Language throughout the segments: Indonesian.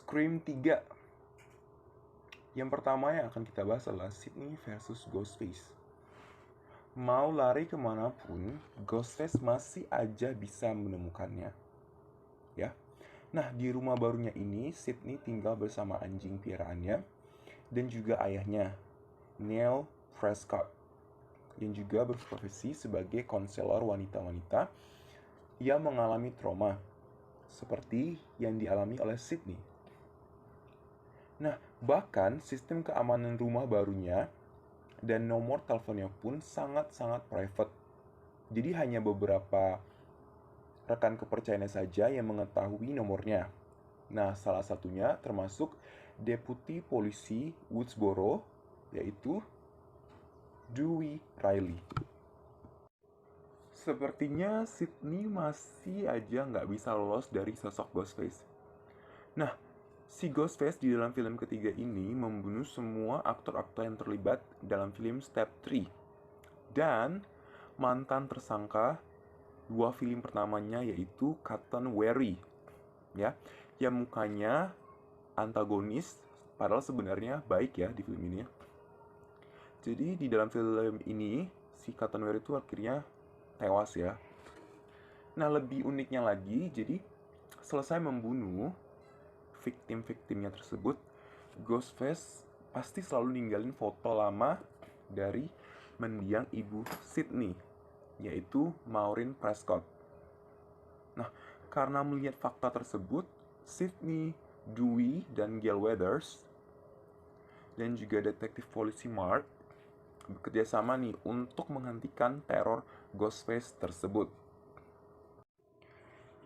Scream 3. Yang pertama yang akan kita bahas adalah Sidney versus Ghostface. Mau lari kemanapun, Ghostface masih aja bisa menemukannya. Ya. Nah, di rumah barunya ini, Sidney tinggal bersama anjing piaraannya dan juga ayahnya, Neil Prescott, yang juga berprofesi sebagai konselor wanita-wanita yang mengalami trauma, seperti yang dialami oleh Sidney. Nah, bahkan sistem keamanan rumah barunya dan nomor teleponnya pun sangat-sangat private. Jadi hanya beberapa rekan kepercayaannya saja yang mengetahui nomornya. Nah, salah satunya termasuk Deputi Polisi Woodsboro, yaitu Dewey Riley. Sepertinya Sidney masih aja nggak bisa lolos dari sosok Ghostface. Nah, si Ghostface di dalam film ketiga ini membunuh semua aktor-aktor yang terlibat dalam film Step 3. Dan mantan tersangka dua film pertamanya yaitu Cotton Weary, ya, yang mukanya antagonis padahal sebenarnya baik ya di film ini. Jadi di dalam film ini si Cotton Weary itu akhirnya tewas ya. Nah, lebih uniknya lagi, jadi selesai membunuh victim-victimnya tersebut, Ghostface pasti selalu ninggalin foto lama dari mendiang ibu Sidney, yaitu Maureen Prescott. Nah, karena melihat fakta tersebut, Sidney, Dewey, dan Gail Weathers, dan juga detektif polisi Mark, bekerja sama nih untuk menghentikan teror Ghostface tersebut.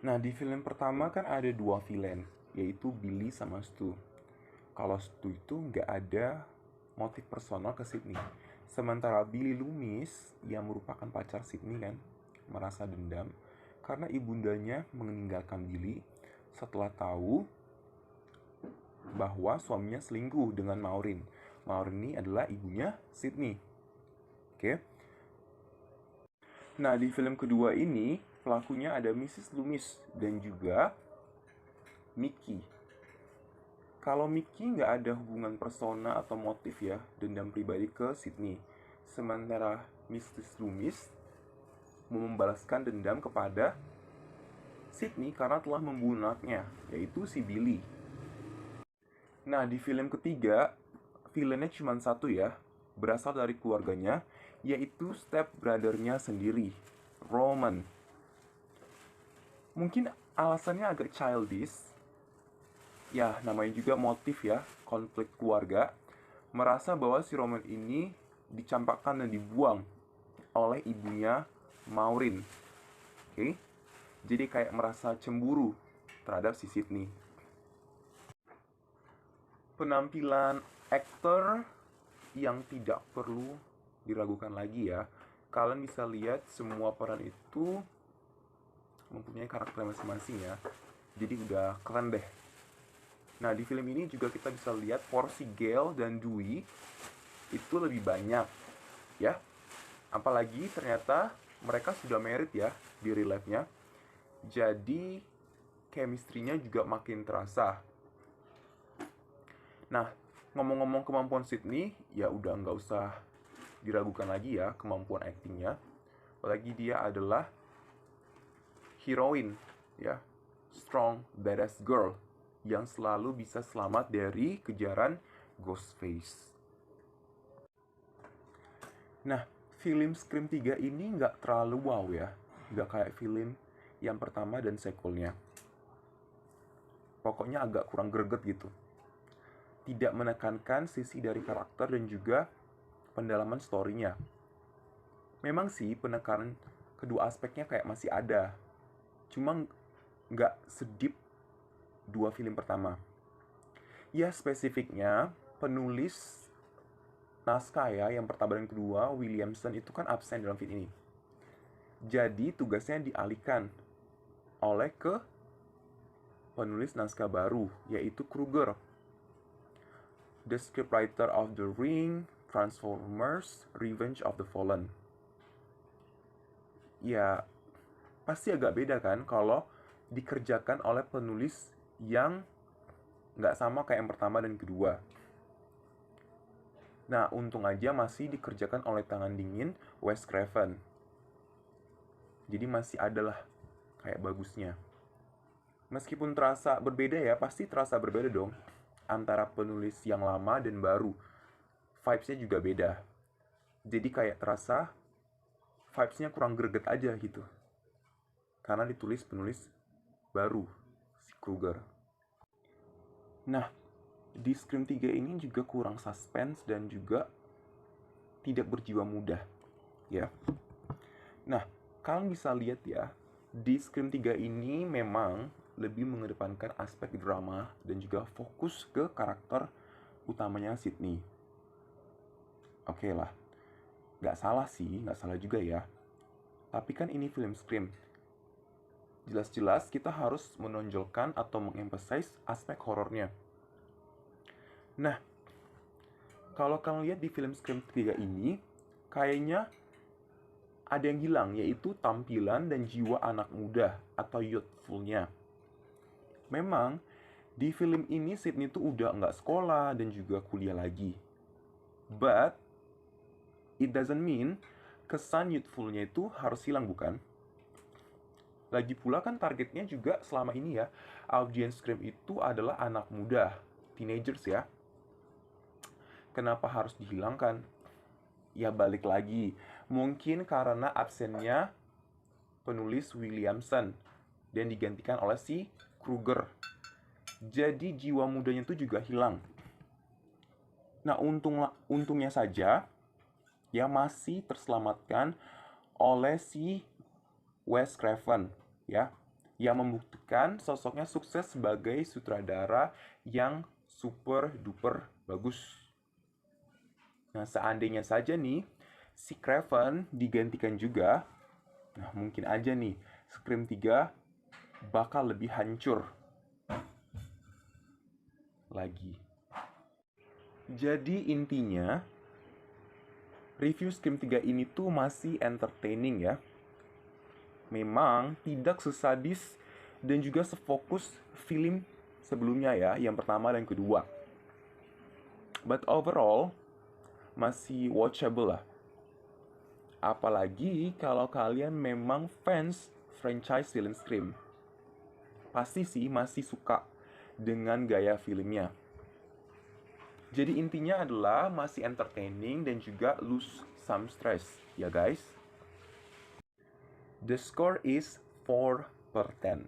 Nah, di film pertama kan ada dua villain, yaitu Billy sama Stu. Kalau Stu itu nggak ada motif personal ke Sidney. Sementara Billy Loomis, yang merupakan pacar Sidney kan, merasa dendam karena ibundanya meninggalkan Billy setelah tahu bahwa suaminya selingkuh dengan Maureen. Maureen ini adalah ibunya Sidney. Oke. Nah, di film kedua ini, pelakunya ada Mrs. Loomis dan juga Mickey. Kalau Mickey nggak ada hubungan persona atau motif ya, dendam pribadi ke Sidney. Sementara Mrs. Loomis mau membalaskan dendam kepada Sidney karena telah membunuh anaknya, yaitu si Billy. Nah, di film ketiga, villainnya cuma satu ya, berasal dari keluarganya, yaitu step brother-nya sendiri, Roman. Mungkin alasannya agak childish, ya namanya juga motif ya, konflik keluarga, merasa bahwa si Roman ini dicampakkan dan dibuang oleh ibunya Maureen. Oke? Jadi kayak merasa cemburu terhadap si Sidney. Penampilan aktor yang tidak perlu diragukan lagi ya. Kalian bisa lihat semua peran itu mempunyai karakter masing-masing ya. Jadi udah keren deh. Nah, di film ini juga kita bisa lihat porsi Gail dan Dewey itu lebih banyak ya. Apalagi ternyata mereka sudah married ya di real life-nya. Jadi chemistry-nya juga makin terasa. Nah, ngomong-ngomong kemampuan Sidney, ya udah nggak usah diragukan lagi ya kemampuan aktingnya. Apalagi dia adalah heroine ya, strong badass girl yang selalu bisa selamat dari kejaran Ghostface. Nah, film Scream 3 ini nggak terlalu wow ya, nggak kayak film yang pertama dan sequelnya. Pokoknya agak kurang greget gitu. Tidak menekankan sisi dari karakter dan juga pendalaman story-nya. Memang sih penekanan kedua aspeknya kayak masih ada, cuma nggak sedip dua film pertama. Ya spesifiknya penulis naskah ya yang pertama dan kedua, Williamson itu kan absen dalam film ini. Jadi tugasnya dialihkan oleh ke penulis naskah baru, yaitu Kruger, the scriptwriter of The Ring, Transformers, Revenge of the Fallen. Ya, pasti agak beda kan kalau dikerjakan oleh penulis yang nggak sama kayak yang pertama dan kedua. Nah, untung aja masih dikerjakan oleh tangan dingin Wes Craven. Jadi masih adalah kayak bagusnya. Meskipun terasa berbeda ya, pasti terasa berbeda dong antara penulis yang lama dan baru. Vibes-nya juga beda. Jadi kayak terasa vibes-nya kurang greget aja gitu. Karena ditulis penulis baru, si Kruger. Nah, di Scream 3 ini juga kurang suspense dan juga tidak berjiwa muda, ya. Nah, kalian bisa lihat ya, di Scream 3 ini memang lebih mengedepankan aspek drama dan juga fokus ke karakter utamanya Sydney. Oke lah, nggak salah sih, nggak salah juga ya. Tapi kan ini film Scream. Jelas-jelas kita harus menonjolkan atau mengemphasize aspek horornya. Nah, kalau kalian lihat di film Scream 3 ini, kayaknya ada yang hilang, yaitu tampilan dan jiwa anak muda atau youthful-nya. Memang, di film ini Sydney tuh udah nggak sekolah dan juga kuliah lagi. But, it doesn't mean kesan youthful-nya itu harus hilang, bukan? Lagi pula kan targetnya juga selama ini ya, audience Scream itu adalah anak muda, teenagers ya. Kenapa harus dihilangkan? Ya balik lagi, mungkin karena absennya penulis Williamson dan digantikan oleh si Kruger. Jadi jiwa mudanya itu juga hilang. Nah, untungnya saja ya masih terselamatkan oleh si Wes Craven ya, yang membuktikan sosoknya sukses sebagai sutradara yang super duper bagus. Nah, seandainya saja nih si Craven digantikan juga, nah mungkin aja nih Scream 3 bakal lebih hancur lagi. Jadi intinya review Scream 3 ini tuh masih entertaining ya. Memang tidak sesadis dan juga sefokus film sebelumnya ya, yang pertama dan kedua. But overall masih watchable lah. Apalagi kalau kalian memang fans franchise film Scream. Pasti sih masih suka dengan gaya filmnya. Jadi intinya adalah masih entertaining dan juga lose some stress, ya guys. The score is 4/10.